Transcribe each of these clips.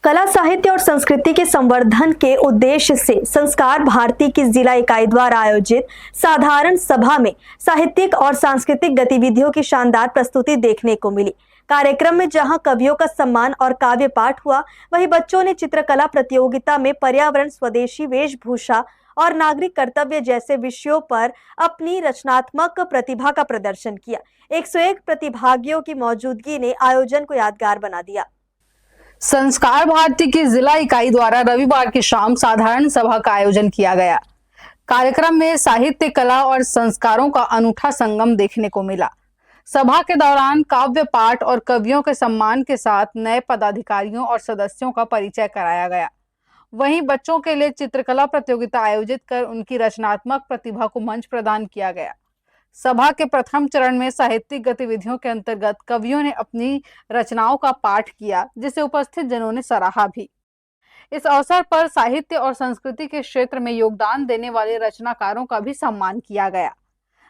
कला साहित्य और संस्कृति के संवर्धन के उद्देश्य से संस्कार भारती की जिला इकाई द्वारा आयोजित साधारण सभा में साहित्यिक और सांस्कृतिक गतिविधियों की शानदार प्रस्तुति देखने को मिली। कार्यक्रम में जहां कवियों का सम्मान और काव्य पाठ हुआ, वहीं बच्चों ने चित्रकला प्रतियोगिता में पर्यावरण, स्वदेशी वेशभूषा और नागरिक कर्तव्य जैसे विषयों पर अपनी रचनात्मक प्रतिभा का प्रदर्शन किया। 101 प्रतिभागियों की मौजूदगी ने आयोजन को यादगार बना दिया। संस्कार भारती की जिला इकाई द्वारा रविवार की शाम साधारण सभा का आयोजन किया गया। कार्यक्रम में साहित्य, कला और संस्कारों का अनूठा संगम देखने को मिला। सभा के दौरान काव्य पाठ और कवियों के सम्मान के साथ नए पदाधिकारियों और सदस्यों का परिचय कराया गया। वहीं बच्चों के लिए चित्रकला प्रतियोगिता आयोजित कर उनकी रचनात्मक प्रतिभा को मंच प्रदान किया गया। सभा के प्रथम चरण में साहित्यिक गतिविधियों के अंतर्गत कवियों ने अपनी रचनाओं का पाठ किया, जिसे उपस्थित जनों ने सराहा भी। इस अवसर पर साहित्य और संस्कृति के क्षेत्र में योगदान देने वाले रचनाकारों का भी सम्मान किया गया।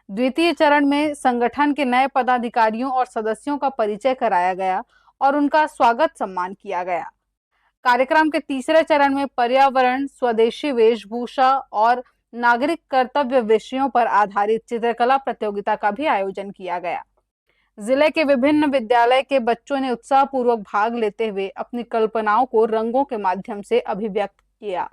द्वितीय चरण में संगठन के नए पदाधिकारियों और सदस्यों का परिचय कराया गया और उनका स्वागत सम्मान किया गया। कार्यक्रम के तीसरे चरण में पर्यावरण, स्वदेशी वेशभूषा और नागरिक कर्तव्य विषयों पर आधारित चित्रकला प्रतियोगिता का भी आयोजन किया गया। जिले के विभिन्न विद्यालय के बच्चों ने उत्साहपूर्वक भाग लेते हुए अपनी कल्पनाओं को रंगों के माध्यम से अभिव्यक्त किया।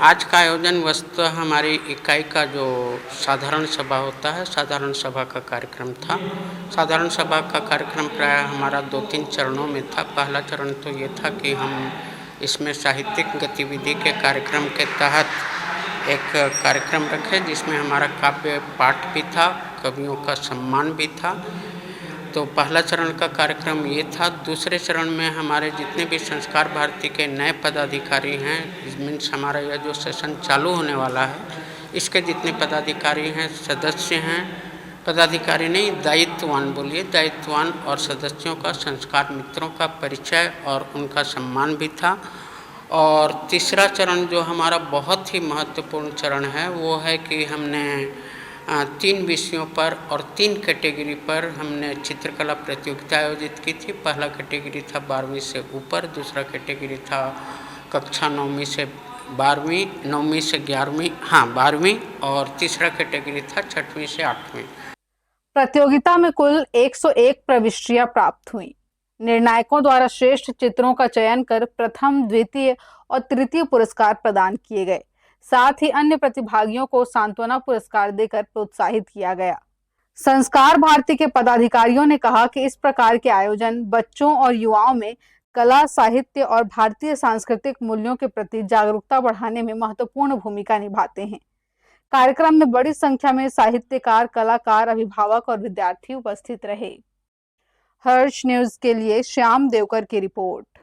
आज का आयोजन वस्तुतः हमारी इकाई का जो साधारण सभा होता है, साधारण सभा का कार्यक्रम था। साधारण सभा का कार्यक्रम प्राय हमारा 2-3 चरणों में था। पहला चरण तो ये था कि हम इसमें साहित्यिक गतिविधि के कार्यक्रम के तहत एक कार्यक्रम रखे, जिसमें हमारा काव्य पाठ भी था, कवियों का सम्मान भी था। तो पहला चरण का कार्यक्रम ये था। दूसरे चरण में हमारे जितने भी संस्कार भारती के नए पदाधिकारी हैं, मीन्स हमारा यह जो सेशन चालू होने वाला है, इसके जितने पदाधिकारी हैं, सदस्य हैं, पदाधिकारी नहीं, दायित्ववान बोलिए, दायित्ववान और सदस्यों का, संस्कार मित्रों का परिचय और उनका सम्मान भी था। और तीसरा चरण जो हमारा बहुत ही महत्वपूर्ण चरण है, वो है कि हमने 3 विषयों पर और 3 कैटेगरी पर हमने चित्रकला प्रतियोगिता आयोजित की थी। पहला कैटेगरी था 12वीं से ऊपर, दूसरा कैटेगरी था कक्षा 9वीं से 12वीं, 9वीं से 11वीं, 12वीं, और तीसरा कैटेगरी था 6वीं से 8वीं। प्रतियोगिता में कुल 101 प्रविष्टियां प्राप्त हुई। निर्णायकों द्वारा श्रेष्ठ चित्रों का चयन कर प्रथम, द्वितीय और तृतीय पुरस्कार प्रदान किए गए। साथ ही अन्य प्रतिभागियों को सांत्वना पुरस्कार देकर प्रोत्साहित किया गया। संस्कार भारती के पदाधिकारियों ने कहा कि इस प्रकार के आयोजन बच्चों और युवाओं में कला, साहित्य और भारतीय सांस्कृतिक मूल्यों के प्रति जागरूकता बढ़ाने में महत्वपूर्ण भूमिका निभाते हैं। कार्यक्रम में बड़ी संख्या में साहित्यकार, कलाकार, अभिभावक और विद्यार्थी उपस्थित रहे। हर्ष न्यूज के लिए श्याम देवकर की रिपोर्ट।